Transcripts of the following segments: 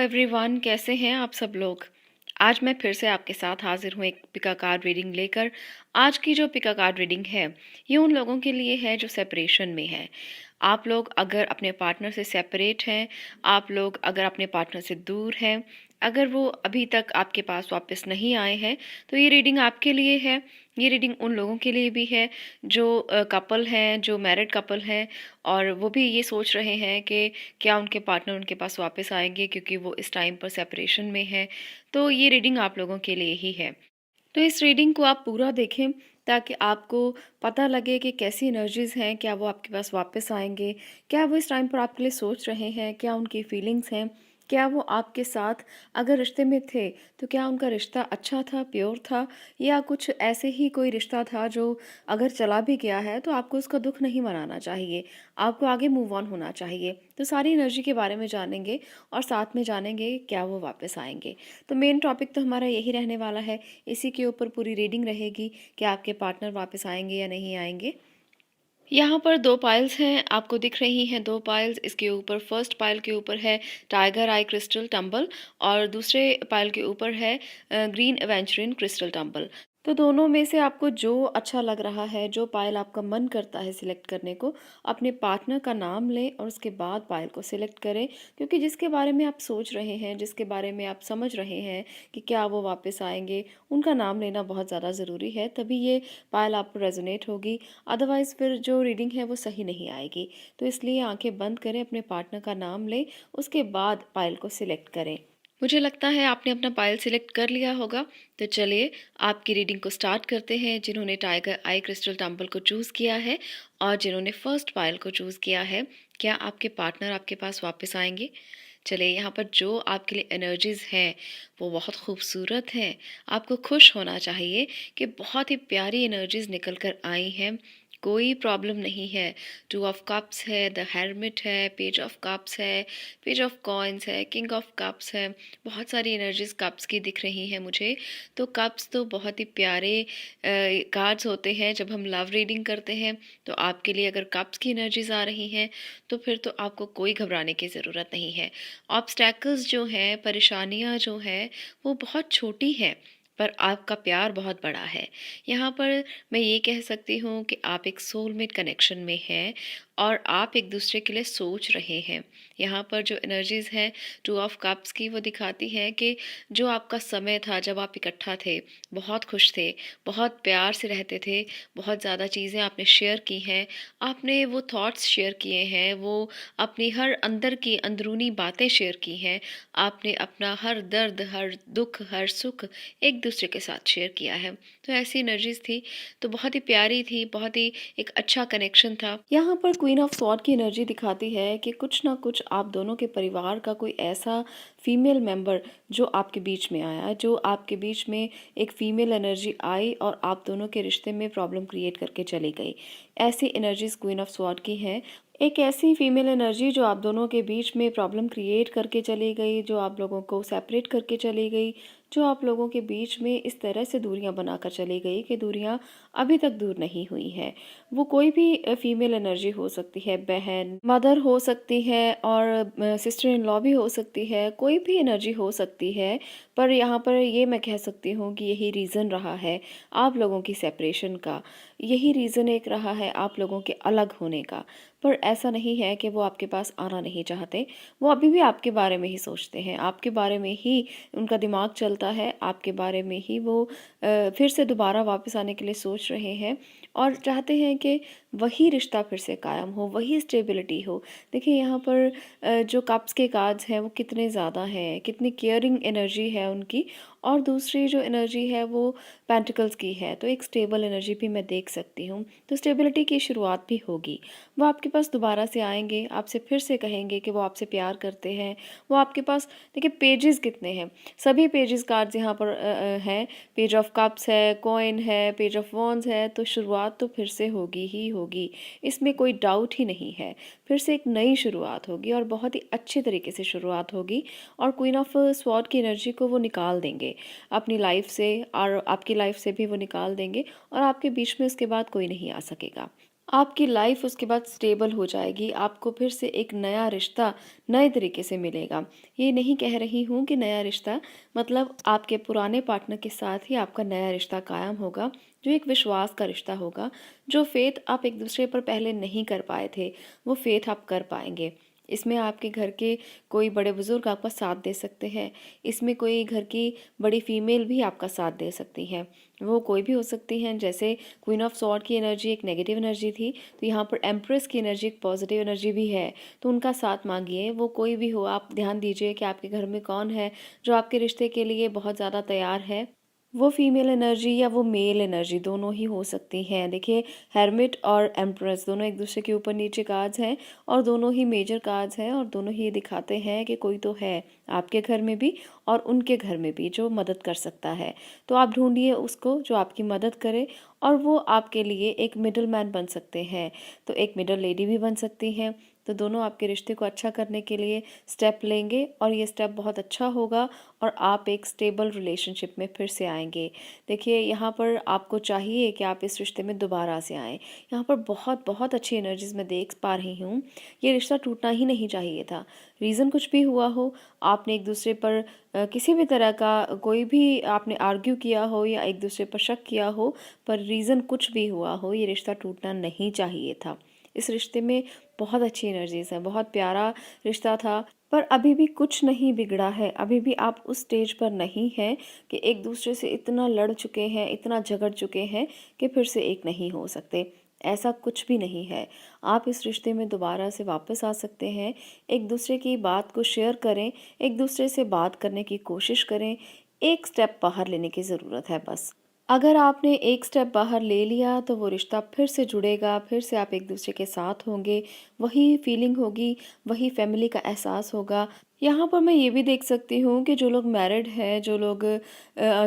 Everyone, कैसे हैं आप सब लोग। आज मैं फिर से आपके साथ हाजिर हूँ एक पिका कार्ड रीडिंग लेकर। आज की जो पिका कार्ड रीडिंग है ये उन लोगों के लिए है जो सेपरेशन में है। आप लोग अगर अपने पार्टनर से सेपरेट हैं, आप लोग अगर अपने पार्टनर से दूर हैं, अगर वो अभी तक आपके पास वापस नहीं आए हैं, तो ये रीडिंग आपके लिए है। ये रीडिंग उन लोगों के लिए भी है जो कपल हैं, जो मैरिड कपल हैं, और वो भी ये सोच रहे हैं कि क्या उनके पार्टनर उनके पास वापस आएंगे, क्योंकि वो इस टाइम पर सेपरेशन में है। तो ये रीडिंग आप लोगों के लिए ही है। तो इस रीडिंग को आप पूरा देखें ताकि आपको पता लगे कि कैसी एनर्जीज़ हैं, क्या वो आपके पास वापस आएंगे, क्या वो इस टाइम पर आपके लिए सोच रहे हैं, क्या उनकी फीलिंग्स हैं, क्या वो आपके साथ अगर रिश्ते में थे तो क्या उनका रिश्ता अच्छा था, प्योर था, या कुछ ऐसे ही कोई रिश्ता था जो अगर चला भी गया है तो आपको उसका दुख नहीं मनाना चाहिए, आपको आगे मूव ऑन होना चाहिए। तो सारी एनर्जी के बारे में जानेंगे और साथ में जानेंगे क्या वो वापस आएंगे। तो मेन टॉपिक तो हमारा यही रहने वाला है, इसी के ऊपर पूरी रीडिंग रहेगी कि आपके पार्टनर वापस आएंगे या नहीं आएंगे। यहाँ पर दो पाइल्स हैं, आपको दिख रही हैं दो पाइल्स। इसके ऊपर फर्स्ट पाइल के ऊपर है टाइगर आई क्रिस्टल टंबल, और दूसरे पाइल के ऊपर है ग्रीन एवेंचुरिन क्रिस्टल टंबल। तो दोनों में से आपको जो अच्छा लग रहा है, जो पायल आपका मन करता है सिलेक्ट करने को, अपने पार्टनर का नाम लें और उसके बाद पायल को सिलेक्ट करें। क्योंकि जिसके बारे में आप सोच रहे हैं, जिसके बारे में आप समझ रहे हैं कि क्या वो वापस आएंगे, उनका नाम लेना बहुत ज़्यादा ज़रूरी है, तभी ये पायल आपको रेजोनेट होगी। अदरवाइज़ फिर जो रीडिंग है वो सही नहीं आएगी। तो इसलिए आंखें बंद करें, अपने पार्टनर का नाम लें, उसके बाद पायल को सिलेक्ट करें। मुझे लगता है आपने अपना पायल सिलेक्ट कर लिया होगा। तो चलिए आपकी रीडिंग को स्टार्ट करते हैं। जिन्होंने टाइगर आई क्रिस्टल टंबल को चूज़ किया है और जिन्होंने फर्स्ट पायल को चूज़ किया है, क्या आपके पार्टनर आपके पास वापस आएंगे? चलिए, यहाँ पर जो आपके लिए एनर्जीज़ हैं वो बहुत खूबसूरत हैं। आपको खुश होना चाहिए कि बहुत ही प्यारी एनर्जीज़ निकल कर आई हैं। कोई प्रॉब्लम नहीं है। टू ऑफ कप्स है, द हेरमिट है, पेज ऑफ कप्स है, पेज ऑफ कॉइन्स है, किंग ऑफ कप्स है। बहुत सारी एनर्जीज़ कप्स की दिख रही हैं मुझे। तो कप्स तो बहुत ही प्यारे कार्ड्स होते हैं जब हम लव रीडिंग करते हैं। तो आपके लिए अगर कप्स की एनर्जीज़ आ रही हैं तो फिर तो आपको कोई घबराने की ज़रूरत नहीं है। ऑब्स्टैकल्स जो हैं, परेशानियाँ जो हैं, वो बहुत छोटी हैं, पर आपका प्यार बहुत बड़ा है। यहाँ पर मैं ये कह सकती हूँ कि आप एक सोलमेट कनेक्शन में हैं और आप एक दूसरे के लिए सोच रहे हैं। यहाँ पर जो एनर्जीज़ हैं टू ऑफ कप्स की, वो दिखाती हैं कि जो आपका समय था जब आप इकट्ठा थे, बहुत खुश थे, बहुत प्यार से रहते थे, बहुत ज़्यादा चीज़ें आपने शेयर की हैं, आपने वो थॉट्स शेयर किए हैं, वो अपनी हर अंदर की अंदरूनी बातें शेयर की हैं, आपने अपना हर दर्द, हर दुख, हर सुख एक दूसरे के साथ शेयर किया है। तो ऐसी एनर्जीज थी, तो बहुत ही प्यारी थी, बहुत ही एक अच्छा कनेक्शन था। यहाँ पर क्वीन ऑफ स्वॉर्ड की एनर्जी दिखाती है कि कुछ ना कुछ आप दोनों के परिवार का कोई ऐसा फीमेल मेंबर जो आपके बीच में आया, जो आपके बीच में एक फीमेल एनर्जी आई और आप दोनों के रिश्ते में प्रॉब्लम क्रिएट करके चली गई। ऐसी एनर्जीज क्वीन ऑफ स्वॉर्ड की हैं। एक ऐसी फीमेल एनर्जी जो आप दोनों के बीच में प्रॉब्लम क्रिएट करके चली गई, जो आप लोगों को सेपरेट करके चली गई, जो आप लोगों के बीच में इस तरह से दूरियां बनाकर चली गई कि दूरियां अभी तक दूर नहीं हुई हैं। वो कोई भी फीमेल एनर्जी हो सकती है, बहन, मदर हो सकती है, और सिस्टर इन लॉ भी हो सकती है, कोई भी एनर्जी हो सकती है। पर यहाँ पर ये मैं कह सकती हूँ कि यही रीज़न रहा है आप लोगों की सेपरेशन का, यही रीज़न एक रहा है आप लोगों के अलग होने का। पर ऐसा नहीं है कि वो आपके पास आना नहीं चाहते, वो अभी भी आपके बारे में ही सोचते हैं, आपके बारे में ही उनका दिमाग चलता है, आपके बारे में ही वो फिर से दोबारा वापस आने के लिए सोच रहे हैं और चाहते हैं कि वही रिश्ता फिर से कायम हो, वही स्टेबिलिटी हो। देखिए यहाँ पर जो कप्स के कार्ड्स हैं वो कितने ज़्यादा हैं, कितनी केयरिंग एनर्जी है उनकी, और दूसरी जो एनर्जी है वो पेंटिकल्स की है, तो एक स्टेबल एनर्जी भी मैं देख सकती हूँ। तो स्टेबिलिटी की शुरुआत भी होगी। वो आपके पास दोबारा से आएंगे, आपसे फिर से कहेंगे कि वो आपसे प्यार करते हैं। वो आपके पास, देखिए पेजेस कितने हैं, सभी पेजेस कार्ड्स यहाँ पर हैं। पेज ऑफ कप्स है, कॉइन है, पेज ऑफ वॉन्ड्स है। तो शुरुआत तो फिर से होगी ही होगी, इसमें कोई डाउट ही नहीं है। फिर से एक नई शुरुआत होगी और बहुत ही अच्छे तरीके से शुरुआत होगी, और क्वीन ऑफ स्वॉर्ड की एनर्जी को वो निकाल देंगे अपनी लाइफ से, और आपकी लाइफ से भी वो निकाल देंगे, और आपके बीच में उसके बाद कोई नहीं आ सकेगा। आपकी लाइफ उसके बाद स्टेबल हो जाएगी, आपको फिर से एक नया रिश्ता नए तरीके से मिलेगा। ये नहीं कह रही हूँ कि नया रिश्ता मतलब आपके पुराने पार्टनर के साथ ही आपका नया रिश्ता कायम होगा, जो एक विश्वास का रिश्ता होगा, जो फ़ेथ आप एक दूसरे पर पहले नहीं कर पाए थे, वो फ़ेथ आप कर पाएँगे। इसमें आपके घर के कोई बड़े बुज़ुर्ग आपका साथ दे सकते हैं, इसमें कोई घर की बड़ी फ़ीमेल भी आपका साथ दे सकती हैं। वो कोई भी हो सकती हैं, जैसे क्वीन ऑफ सॉर्ड की एनर्जी एक नेगेटिव एनर्जी थी, तो यहाँ पर एम्प्रेस की एनर्जी एक पॉजिटिव एनर्जी भी है, तो उनका साथ मांगिए। वो कोई भी हो, आप ध्यान दीजिए कि आपके घर में कौन है जो आपके रिश्ते के लिए बहुत ज़्यादा तैयार है। वो फीमेल एनर्जी या वो मेल एनर्जी दोनों ही हो सकती हैं। देखिए, हेरमिट और एम्प्रेस दोनों एक दूसरे के ऊपर नीचे कार्ड्स हैं और दोनों ही मेजर कार्ड्स हैं और दोनों ही ये दिखाते हैं कि कोई तो है आपके घर में भी और उनके घर में भी जो मदद कर सकता है। तो आप ढूंढिए उसको जो आपकी मदद करे और वो आपके लिए एक मिडल मैन बन सकते हैं, तो एक मिडल लेडी भी बन सकती हैं। तो दोनों आपके रिश्ते को अच्छा करने के लिए स्टेप लेंगे और ये स्टेप बहुत अच्छा होगा और आप एक स्टेबल रिलेशनशिप में फिर से आएंगे। देखिए, यहाँ पर आपको चाहिए कि आप इस रिश्ते में दोबारा से आएँ। यहाँ पर बहुत बहुत अच्छी एनर्जीज़ मैं देख पा रही हूँ। ये रिश्ता टूटना ही नहीं चाहिए था। रीज़न कुछ भी हुआ हो, आपने एक दूसरे पर किसी भी तरह का कोई भी आपने आर्ग्यू किया हो या एक दूसरे पर शक किया हो, पर रीज़न कुछ भी हुआ हो, ये रिश्ता टूटना नहीं चाहिए था। इस रिश्ते में बहुत अच्छी एनर्जीज़ हैं, बहुत प्यारा रिश्ता था, पर अभी भी कुछ नहीं बिगड़ा है। अभी भी आप उस स्टेज पर नहीं हैं कि एक दूसरे से इतना लड़ चुके हैं, इतना झगड़ चुके हैं कि फिर से एक नहीं हो सकते। ऐसा कुछ भी नहीं है। आप इस रिश्ते में दोबारा से वापस आ सकते हैं। एक दूसरे की बात को शेयर करें, एक दूसरे से बात करने की कोशिश करें। एक स्टेप बाहर लेने की ज़रूरत है बस। अगर आपने एक स्टेप बाहर ले लिया तो वो रिश्ता फिर से जुड़ेगा, फिर से आप एक दूसरे के साथ होंगे, वही फीलिंग होगी, वही फैमिली का एहसास होगा। यहाँ पर मैं ये भी देख सकती हूँ कि जो लोग मैरिड हैं, जो लोग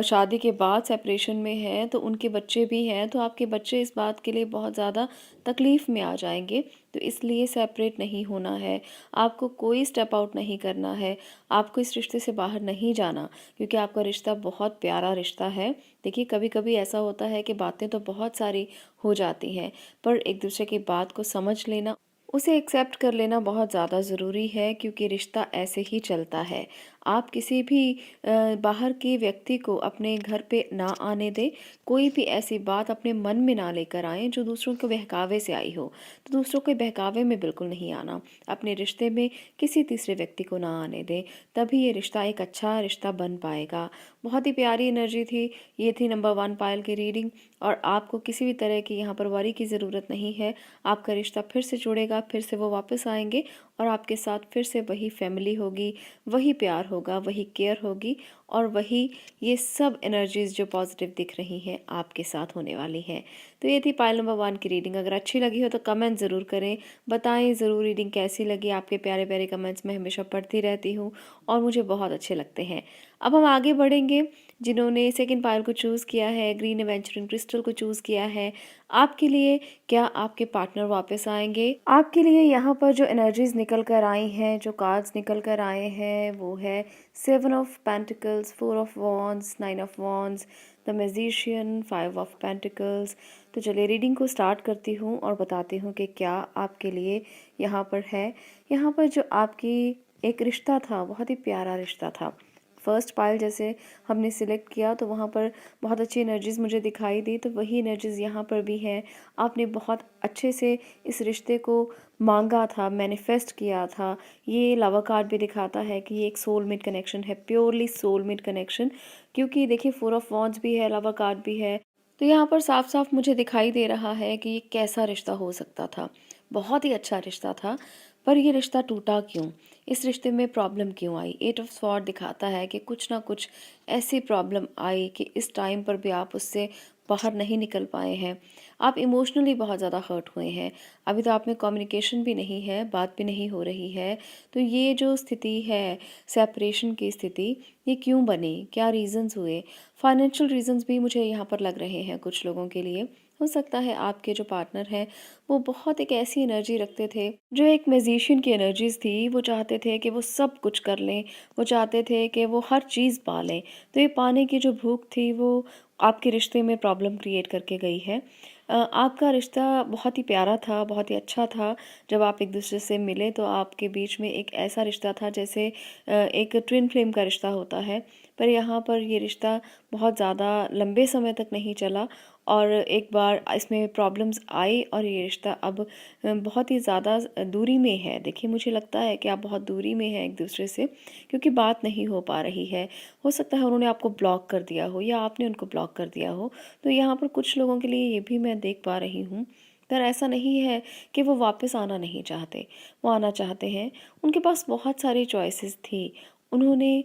शादी के बाद सेपरेशन में हैं, तो उनके बच्चे भी हैं, तो आपके बच्चे इस बात के लिए बहुत ज़्यादा तकलीफ़ में आ जाएंगे। तो इसलिए सेपरेट नहीं होना है, आपको कोई स्टेप आउट नहीं करना है, आपको इस रिश्ते से बाहर नहीं जाना, क्योंकि आपका रिश्ता बहुत प्यारा रिश्ता है। देखिए, कभी-कभी ऐसा होता है कि बातें तो बहुत सारी हो जाती हैं, पर एक दूसरे की बात को समझ लेना, उसे एक्सेप्ट कर लेना बहुत ज़्यादा ज़रूरी है, क्योंकि रिश्ता ऐसे ही चलता है। आप किसी भी बाहर के व्यक्ति को अपने घर पे ना आने दें, कोई भी ऐसी बात अपने मन में ना लेकर आएँ जो दूसरों के बहकावे से आई हो। तो दूसरों के बहकावे में बिल्कुल नहीं आना, अपने रिश्ते में किसी तीसरे व्यक्ति को ना आने दें, तभी ये रिश्ता एक अच्छा रिश्ता बन पाएगा। बहुत ही प्यारी एनर्जी थी, ये थी नंबर 1 पायल की रीडिंग और आपको किसी भी तरह की यहाँ पर वरी की ज़रूरत नहीं है। आपका रिश्ता फिर से जुड़ेगा, फिर से वो वापस आएँगे और आपके साथ फिर से वही फैमिली होगी, वही प्यार होगा, वही केयर होगी और वही ये सब एनर्जीज़ जो पॉजिटिव दिख रही हैं आपके साथ होने वाली हैं। तो ये थी पायल नंबर 1 की रीडिंग। अगर अच्छी लगी हो तो कमेंट ज़रूर करें, बताएँ ज़रूर रीडिंग कैसी लगी। आपके प्यारे-प्यारे कमेंट्स मैं हमेशा पढ़ती रहती हूँ और मुझे बहुत अच्छे लगते हैं। अब हम आगे बढ़ेंगे। जिन्होंने सेकंड पायल को चूज़ किया है, ग्रीन एवेंचुरिंग क्रिस्टल को चूज़ किया है, आपके लिए क्या आपके पार्टनर वापस आएँगे? आपके लिए यहाँ पर जो एनर्जीज़ निकल कर आई हैं, जो कार्ड्स निकल कर आए हैं, वो है 7 of pentacles, 4 of wands, 9 of wands, the magician, 5 of pentacles. तो चलिए रीडिंग को स्टार्ट करती हूँ और बताती हूँ कि क्या आपके लिए यहाँ पर है। यहाँ पर जो आपकी एक रिश्ता था, बहुत ही प्यारा रिश्ता था। फर्स्ट पायल जैसे हमने सिलेक्ट किया तो वहाँ पर बहुत अच्छी एनर्जीज़ मुझे दिखाई दी, तो वही एनर्जीज़ यहाँ पर भी हैं। आपने बहुत अच्छे से इस रिश्ते को मांगा था, मैनिफेस्ट किया था। ये लवर कार्ड भी दिखाता है कि ये एक सोलमेट कनेक्शन है, प्योरली सोलमेट कनेक्शन, क्योंकि देखिए 4 ऑफ वॉन्ड्स भी है, लवर कार्ड भी है। तो यहाँ पर साफ-साफ मुझे दिखाई दे रहा है कि ये कैसा रिश्ता हो सकता था। बहुत ही अच्छा रिश्ता था, पर ये रिश्ता टूटा क्यों? इस रिश्ते में प्रॉब्लम क्यों आई? 8 ऑफ स्वॉर्ड दिखाता है कि कुछ ना कुछ ऐसी प्रॉब्लम आई कि इस टाइम पर भी आप उससे बाहर नहीं निकल पाए हैं। आप इमोशनली बहुत ज़्यादा हर्ट हुए हैं। अभी तो आप में कम्युनिकेशन भी नहीं है, बात भी नहीं हो रही है। तो ये जो स्थिति है, सेपरेशन की स्थिति, ये क्यों बनी? क्या रीज़न्स हुए? फाइनेंशियल रीज़न्स भी मुझे यहाँ पर लग रहे हैं कुछ लोगों के लिए। हो सकता है आपके जो पार्टनर हैं, वो बहुत एक ऐसी एनर्जी रखते थे, जो एक मैजिशियन की एनर्जीज़ थी। वो चाहते थे कि वो सब कुछ कर लें, वो चाहते थे कि वो हर चीज़ पा लें। तो ये पाने की जो भूख थी, वो आपके रिश्ते में प्रॉब्लम क्रिएट करके गई है। आपका रिश्ता बहुत ही प्यारा था, बहुत ही अच्छा था। जब आप एक दूसरे से मिले तो आपके बीच में एक ऐसा रिश्ता था जैसे एक ट्विन फ्लेम का रिश्ता होता है। पर यहाँ पर ये रिश्ता बहुत ज़्यादा लंबे समय तक नहीं चला और एक बार इसमें प्रॉब्लम्स आई और ये रिश्ता अब बहुत ही ज़्यादा दूरी में है। देखिए, मुझे लगता है कि आप बहुत दूरी में हैं एक दूसरे से, क्योंकि बात नहीं हो पा रही है। हो सकता है उन्होंने आपको ब्लॉक कर दिया हो या आपने उनको ब्लॉक कर दिया हो। तो यहाँ पर कुछ लोगों के लिए ये भी मैं देख पा रही हूँ। पर ऐसा नहीं है कि वो वापस आना नहीं चाहते, वो आना चाहते हैं। उनके पास बहुत सारी चॉइसेस थी। उन्होंने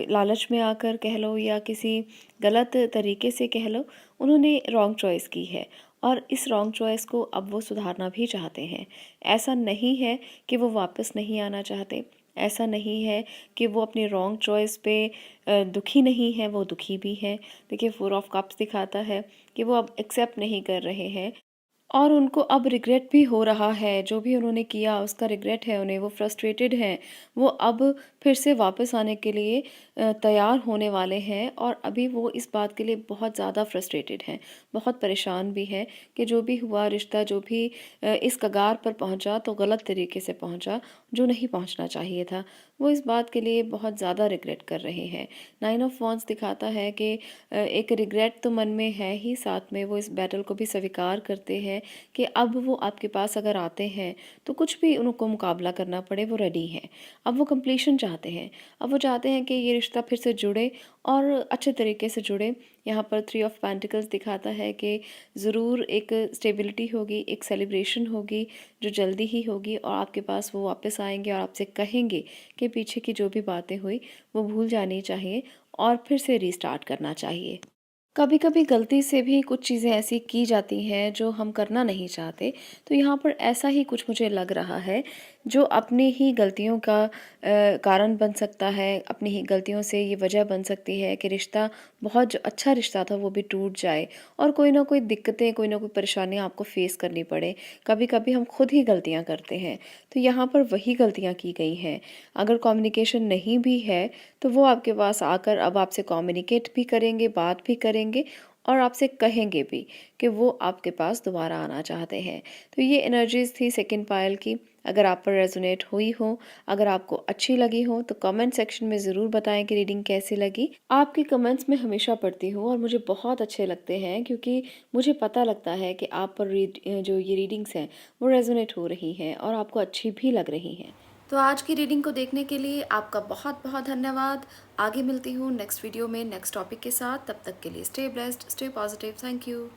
लालच में आकर कह लो या किसी गलत तरीके से कह लो, उन्होंने रॉन्ग चॉइस की है और इस रॉन्ग चॉइस को अब वो सुधारना भी चाहते हैं। ऐसा नहीं है कि वो वापस नहीं आना चाहते, ऐसा नहीं है कि वो अपनी रॉन्ग चॉइस पे दुखी नहीं है, वो दुखी भी हैं। देखिए, 4 ऑफ कप्स दिखाता है कि वो अब एक्सेप्ट नहीं कर रहे हैं और उनको अब रिग्रेट भी हो रहा है। जो भी उन्होंने किया उसका रिग्रेट है उन्हें, वो फ्रस्ट्रेटेड हैं। वो अब फिर से वापस आने के लिए तैयार होने वाले हैं और अभी वो इस बात के लिए बहुत ज़्यादा फ्रस्ट्रेटेड हैं, बहुत परेशान भी हैं कि जो भी हुआ, रिश्ता जो भी इस कगार पर पहुंचा तो गलत तरीके से पहुंचा, जो नहीं पहुंचना चाहिए था। वो इस बात के लिए बहुत ज़्यादा रिग्रेट कर रहे हैं। 9 ऑफ वांड्स दिखाता है कि एक रिग्रेट तो मन में है ही, साथ में वो इस बैटल को भी स्वीकार करते हैं कि अब वो आपके पास अगर आते हैं तो कुछ भी उनको मुकाबला करना पड़े वो रेडी हैं। अब वो कंप्लीशन चाहते हैं, अब वो चाहते हैं कि ये रिश्ता फिर से जुड़े और अच्छे तरीके से जुड़े। यहाँ पर 3 ऑफ पेंटिकल्स दिखाता है कि ज़रूर एक स्टेबिलिटी होगी, एक सेलिब्रेशन होगी जो जल्दी ही होगी और आपके पास वो वापस आएंगे और आपसे कहेंगे कि पीछे की जो भी बातें हुई वो भूल जानी चाहिए और फिर से रीस्टार्ट करना चाहिए। कभी-कभी गलती से भी कुछ चीज़ें ऐसी की जाती हैं जो हम करना नहीं चाहते, तो यहाँ पर ऐसा ही कुछ मुझे लग रहा है, जो अपनी ही गलतियों का कारण बन सकता है, अपनी ही गलतियों से ये वजह बन सकती है कि रिश्ता, बहुत जो अच्छा रिश्ता था वो भी टूट जाए और कोई ना कोई दिक्कतें, कोई ना कोई परेशानियाँ आपको फ़ेस करनी पड़े। कभी-कभी हम खुद ही गलतियाँ करते हैं, तो यहाँ पर वही गलतियाँ की गई हैं। अगर कम्युनिकेशन नहीं भी है, तो वो आपके पास आकर अब आपसे कम्युनिकेट भी करेंगे, बात भी करेंगे और आपसे कहेंगे भी कि वो आपके पास दोबारा आना चाहते हैं। तो ये एनर्जीज़ थी सेकंड पायल की। अगर आप पर रेज़ोनेट हुई हो, अगर आपको अच्छी लगी हो, तो कमेंट सेक्शन में ज़रूर बताएं कि रीडिंग कैसी लगी। आपके कमेंट्स मैं हमेशा पढ़ती हूँ और मुझे बहुत अच्छे लगते हैं, क्योंकि मुझे पता लगता है कि आप पर जो ये रीडिंग्स हैं वो रेज़ोनेट हो रही हैं और आपको अच्छी भी लग रही हैं। तो आज की रीडिंग को देखने के लिए आपका बहुत बहुत धन्यवाद। आगे मिलती हूँ नेक्स्ट वीडियो में नेक्स्ट टॉपिक के साथ। तब तक के लिए stay blessed, stay positive. Thank you.